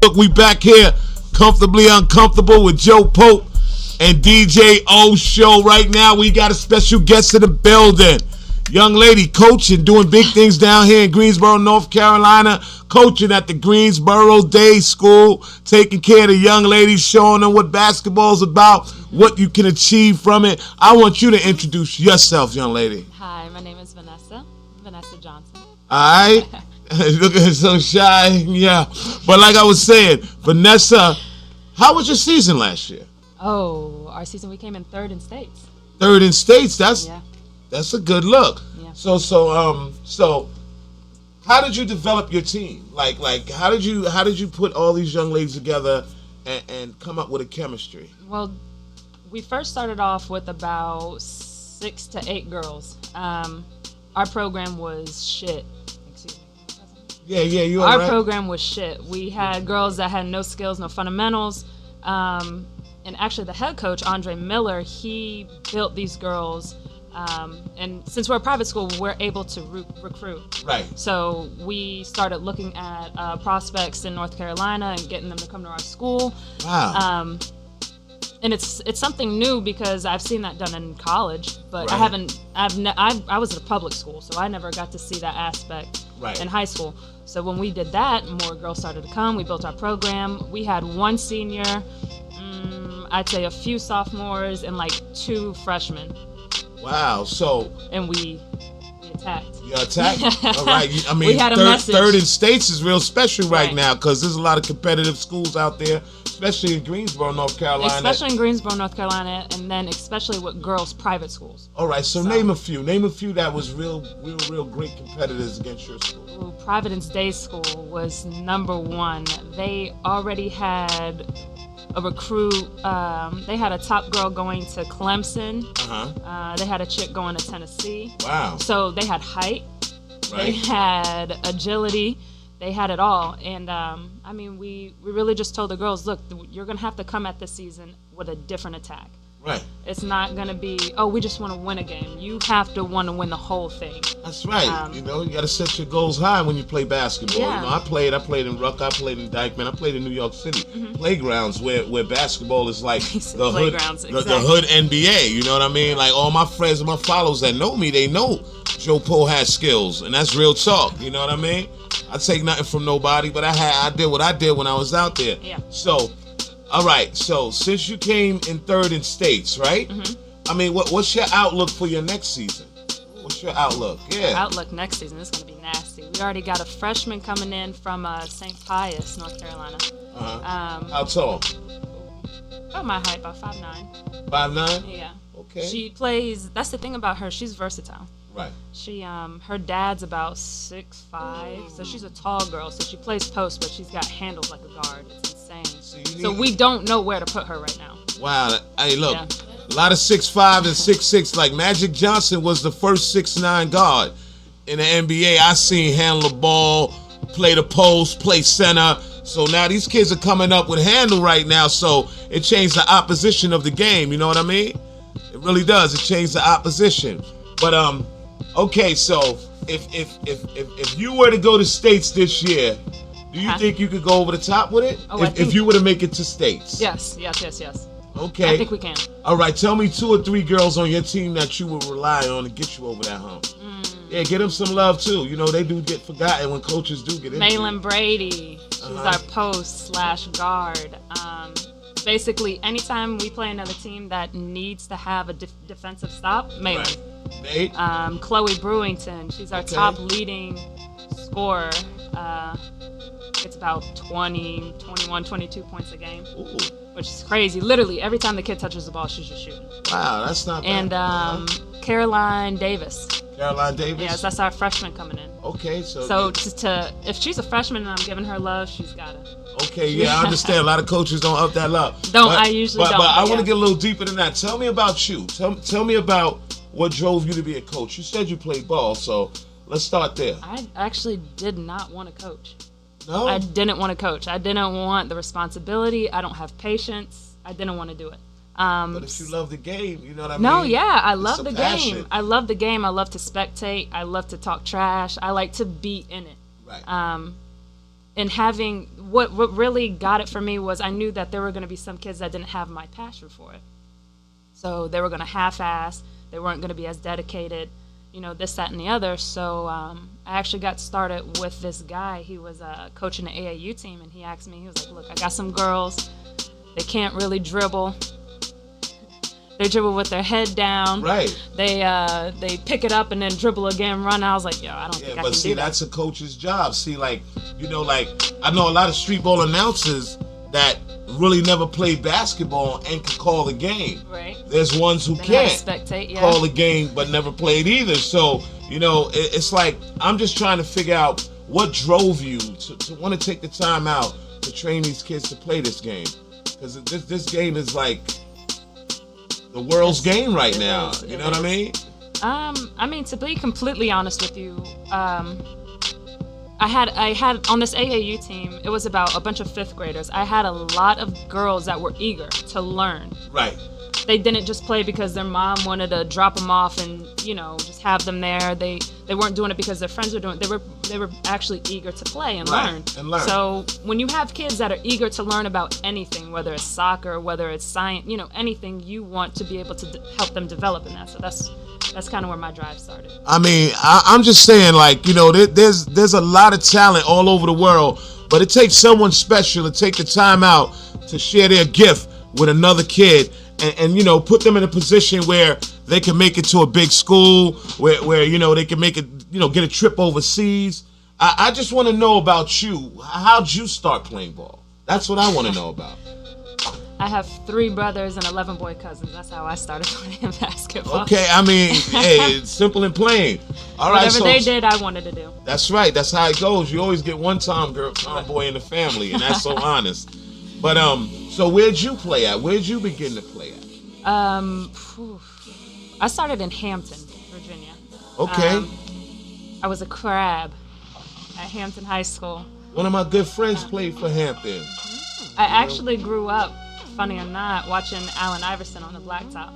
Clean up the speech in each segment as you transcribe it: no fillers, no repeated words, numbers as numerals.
Look, we back here, comfortably uncomfortable with Joe Pope and DJ O Show. Right now, we got a special guest in the building. Young lady coaching, doing big things down here in Greensboro, North Carolina, coaching at the Greensboro Day School, taking care of the young ladies, showing them what basketball is about, what you can achieve from it. I want you to introduce yourself, young lady. Hi, my name is Vanessa Johnson. All right. Looking so shy, yeah. But like I was saying, Vanessa, how was your season last year? Oh, our season, we came in third in states. Third in states, that's a good look. Yeah. So how did you develop your team? Like how did you put all these young ladies together and come up with a chemistry? Well, we first started off with about 6 to 8 girls. Our program was shit. Yeah, you Our right. program was shit. We had girls that had no skills, no fundamentals. And actually the head coach, Andre Miller, he built these girls. And since we're a private school, we're able to recruit. Right. So we started looking at prospects in North Carolina and getting them to come to our school. Wow. And it's something new because I've seen that done in college, but Right. I was at a public school, so I never got to see that aspect in high school. So when we did that, more girls started to come. We built our program. We had 1 senior, I'd say a few sophomores, and like 2 freshmen. Wow. So And we attacked. you attacked? All right. I mean, We had a message. third in states is real special right Right. now because there's a lot of competitive schools out there, especially in Greensboro, North Carolina. Especially in Greensboro, North Carolina, and then especially with girls' private schools. All right, so name a few. Name a few that was real great competitors against your school. Ooh, Providence Day School was number 1. They already had a recruit. They had a top girl going to Clemson. They had a chick going to Tennessee. Wow. So they had height. Right. They had agility. They had it all. And, I mean, we really just told the girls, look, you're going to have to come at this season with a different attack. Right. It's not going to be, oh, we just want to win a game. You have to want to win the whole thing. That's right. You got to set your goals high when you play basketball. Yeah. I played in Ruck, I played in Dykeman, I played in New York City. Playgrounds where basketball is like the hood, the hood NBA. You know what I mean? Like all my friends and my followers that know me, they know Joe Poe has skills, and that's real talk. You know what I mean? I take nothing from nobody, but I did what I did when I was out there. Yeah. So, all right. So since you came in third in states, right? I mean, what's your outlook for your next season? What's your outlook? Yeah. Outlook next season is going to be nasty. We already got a freshman coming in from St. Pius, North Carolina. How tall? About my height, about 5'9". 5'9"? Yeah. Okay. She plays. That's the thing about her. She's versatile. Right. She her dad's about 6'5", so she's a tall girl. So she plays post, but she's got handles like a guard. It's insane. So we don't know where to put her right now. Wow. Hey, look. Yeah. A lot of 6'5" and 6'6". Like Magic Johnson was the first 6'9" guard in the NBA. I seen handle the ball, play the post, play center. So now these kids are coming up with handle right now. So it changed the opposition of the game. You know what I mean? It really does. It changed the opposition. But okay. So if you were to go to states this year, do you think you could go over the top with it? Oh, if you were to make it to states? Yes. Okay. I think we can. All right. Tell me 2 or 3 girls on your team that you would rely on to get you over that hump. Yeah, get them some love too. You know, they do get forgotten when coaches do get in. Malin Brady. She's our post/guard. Basically, anytime we play another team that needs to have a defensive stop, Malin. Nate? Chloe Brewington. She's our top leading scorer. It's about 20, 21, 22 points a game. Ooh. Which is crazy. Literally, every time the kid touches the ball, she's just shooting. Wow, that's not bad. And Caroline Davis. Caroline Davis? Yes, that's our freshman coming in. Okay, So if she's a freshman and I'm giving her love, she's got it. Okay, yeah, I understand. A lot of coaches don't up that love. I usually don't. But I want to get a little deeper than that. Tell me about you. Tell me about what drove you to be a coach. You said you played ball, so let's start there. I actually did not want to coach. No? I didn't want to coach. I didn't want the responsibility. I don't have patience. I didn't want to do it. But if you love the game, you know what I mean? No, yeah, I love the passion. game. I love the game. I love to spectate. I love to talk trash. I like to be in it. Right. and having what really got it for me was I knew that there were going to be some kids that didn't have my passion for it. So they were going to half-ass. They weren't going to be as dedicated, this, that, and the other. So I actually got started with this guy. He was coaching the AAU team, and he asked me, he was like, look, I got some girls. They can't really dribble. They dribble with their head down. Right. They pick it up and then dribble again, run. I was like, yo, I don't think I can do that. But see, that's a coach's job. See, I know a lot of street ball announcers that really never played basketball and can call the game. Right. There's ones who can't call the game but never played either. So, it's like I'm just trying to figure out what drove you to want to take the time out to train these kids to play this game. Because this game is like the world's game right now. You know what I mean? I mean, to be completely honest with you, I had on this AAU team, it was about a bunch of 5th graders. I had a lot of girls that were eager to learn. Right. They didn't just play because their mom wanted to drop them off and, just have them there. They weren't doing it because their friends were doing it. They were actually eager to play and learn. So when you have kids that are eager to learn about anything, whether it's soccer, whether it's science, anything, you want to be able to help them develop in that. So that's kind of where my drive started. I mean, I'm just saying, there's a lot of talent all over the world, but it takes someone special to take the time out to share their gift with another kid and put them in a position where they can make it to a big school, where they can make it, get a trip overseas. I just want to know about you. How'd you start playing ball? That's what I want to know about. I have 3 brothers and 11 boy cousins. That's how I started playing basketball. Okay, I mean, hey, it's simple and plain. All right, Whatever they did, I wanted to do. That's right. That's how it goes. You always get one tomboy in the family, and that's so honest. But so where'd you play at? Where'd you begin to play at? I started in Hampton, Virginia. Okay. I was a crab at Hampton High School. One of my good friends played for Hampton. I actually grew up, funny or not, watching Allen Iverson on the blacktop.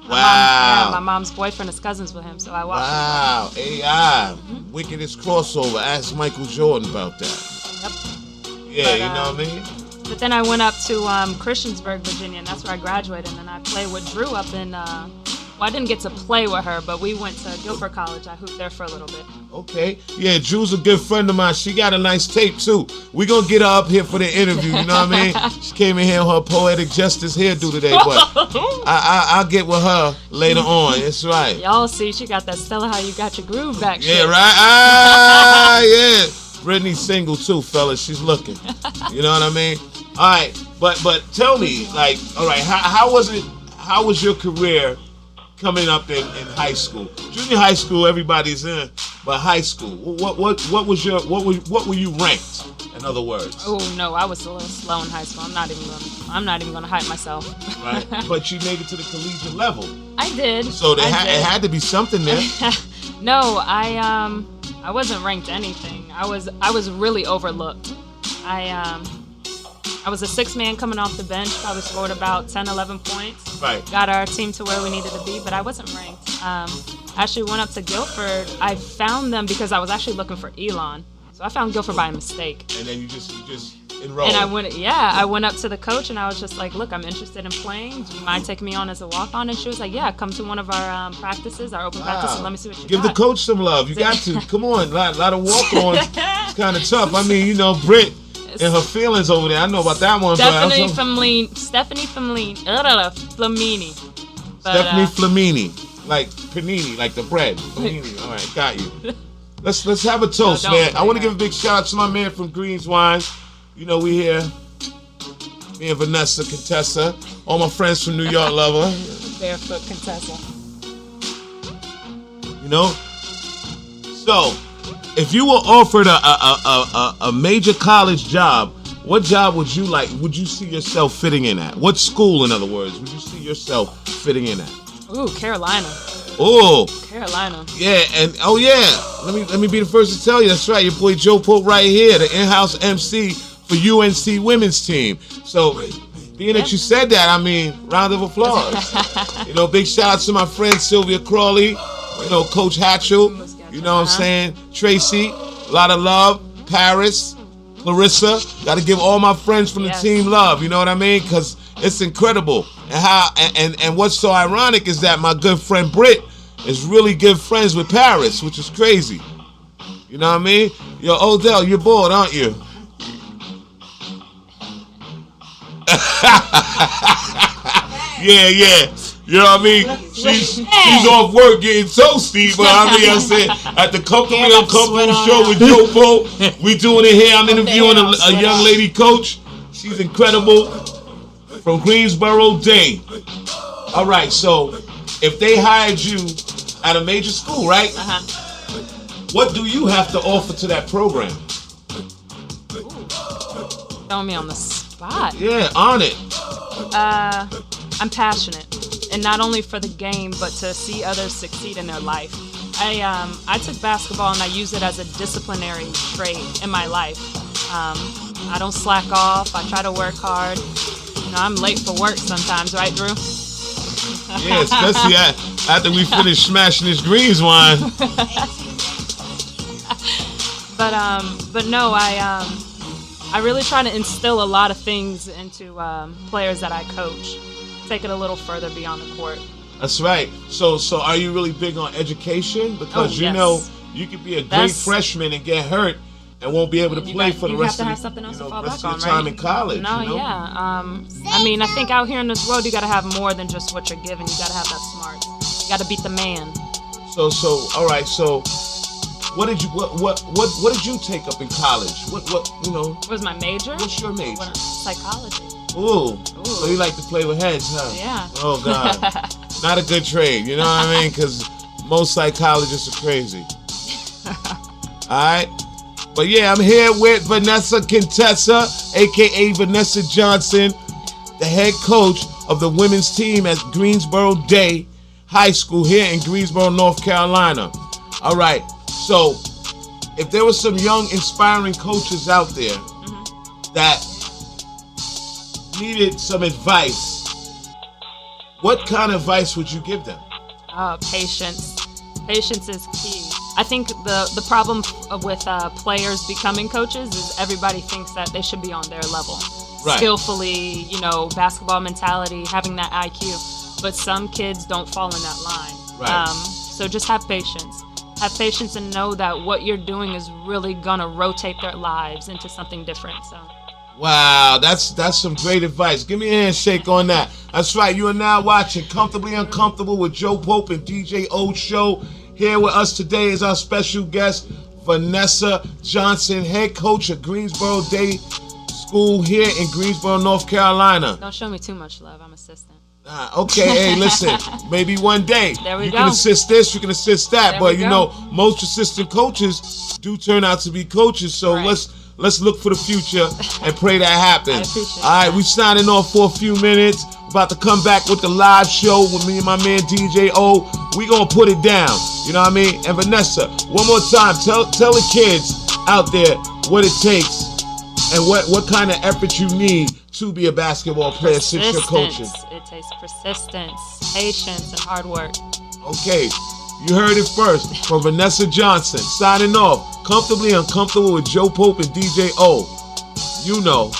My mom's boyfriend is cousins with him, so I watched him. Wow, AI, wickedest crossover. Ask Michael Jordan about that. Yep. Yeah, you know what I mean? But then I went up to Christiansburg, Virginia, and that's where I graduated. And then I played with Drew up in, I didn't get to play with her, but we went to Guilford College. I hooped there for a little bit. Okay. Yeah, Drew's a good friend of mine. She got a nice tape, too. We're going to get her up here for the interview, you know what I mean? She came in here with her poetic justice hairdo today, but I'll get with her later on. It's right. Y'all see, she got that Stella How You Got Your Groove back shit. Yeah, right? Yeah. Brittany's single, too, fellas. She's looking. You know what I mean? All right, but tell me, all right, how was your career coming up in high school? Junior high school, everybody's in, but high school, what were you ranked? In other words. Oh no, I was a little slow in high school. I'm not even gonna hype myself. Right, but you made it to the collegiate level. I did. So it had to be something there. No, I wasn't ranked anything. I was really overlooked. I was a 6-man coming off the bench, probably scored about 10, 11 points. Right. Got our team to where we needed to be, but I wasn't ranked. Actually went up to Guilford. I found them because I was actually looking for Elon. So I found Guilford by mistake. And then you just enrolled. And I went up to the coach and I was just like, look, I'm interested in playing. Do you mind taking me on as a walk-on? And she was like, yeah, come to one of our practices, our open practices. Let me see what you got. Give the coach some love. You got to. Come on. A lot of walk-ons. It's kind of tough. I mean, Britt and her feelings over there. I know about that one. Stephanie Flamini. Stephanie Flamini. Like panini, like the bread. Flamini. All right, got you. Let's have a toast, man. I want to give a big shout out to my man from Greens Wines. We here. Me and Vanessa, Contessa. All my friends from New York love her. Barefoot Contessa. So, if you were offered a major college job, what job would you like? Would you see yourself fitting in at? What school, in other words, would you see yourself fitting in at? Ooh, Carolina. Oh, Carolina. Yeah, and let me be the first to tell you. That's right, your boy Joe Pope right here, the in-house MC for UNC women's team. So, being that you said that, I mean, round of applause. Big shout out to my friend Sylvia Crawley, Coach Hatchell. You know what I'm saying? Tracy, a lot of love. Paris, Clarissa. Got to give all my friends from the team love. You know what I mean? Because it's incredible. And what's so ironic is that my good friend Britt is really good friends with Paris, which is crazy. You know what I mean? Yo, Odell, you're bored, aren't you? Yeah. You know what I mean? She's off work getting toasty, but I said at the Comfortably Uncomfortable show with Joe Poe, we doing it here. I'm interviewing a young lady coach. She's incredible from Greensboro Day. All right, so if they hired you at a major school, right? What do you have to offer to that program? Throwing me on the spot. Yeah, on it. I'm passionate, and not only for the game, but to see others succeed in their life. I took basketball and I use it as a disciplinary trait in my life. I don't slack off. I try to work hard. You know, I'm late for work sometimes, right, Drew? Yeah, especially after we finish smashing this greens wine. But no, I really try to instill a lot of things into players that I coach. Take it a little further beyond the court. That's right. So are you really big on education? Because you know you could be a great freshman and get hurt and won't be able to play for the rest of your time in college. No, you know? I mean, I think out here in this world, you got to have more than just what you're given. You got to have that smart. You got to beat the man. So all right. So what did you take up in college? What What was my major? What's your major? Psychology. Ooh. So you like to play with heads, huh? Yeah. Oh, God. Not a good trade, you know what I mean? Because most psychologists are crazy. All right? But yeah, I'm here with Vanessa Contessa, a.k.a. Vanessa Johnson, the head coach of the women's team at Greensboro Day High School here in Greensboro, North Carolina. All right. So if there were some young, inspiring coaches out there that needed some advice, what kind of advice would you give them? Patience. Patience is key. I think the problem with players becoming coaches is everybody thinks that they should be on their level. Right. Skillfully, basketball mentality, having that IQ. But some kids don't fall in that line. Right. So just have patience. Have patience and know that what you're doing is really going to rotate their lives into something different. So. Wow, that's some great advice. Give me a handshake on that. That's right. You are now watching Comfortably Uncomfortable with Joe Pope and DJ O's show. Here with us today is our special guest, Vanessa Johnson, head coach at Greensboro Day School here in Greensboro, North Carolina. Don't show me too much love. I'm assistant. Okay, hey, listen. Maybe one day you can assist this, you can assist that. But most assistant coaches do turn out to be coaches. So let's look for the future and pray that happens. All right, we signing off for a few minutes. About to come back with the live show with me and my man DJ O. We gonna put it down. You know what I mean? And Vanessa, one more time, tell the kids out there what it takes and what kind of effort you need to be a basketball player since you're coaching. It takes persistence, patience, and hard work. Okay, you heard it first from Vanessa Johnson. Signing off, Comfortably Uncomfortable with Joe Pope and DJ O. You know.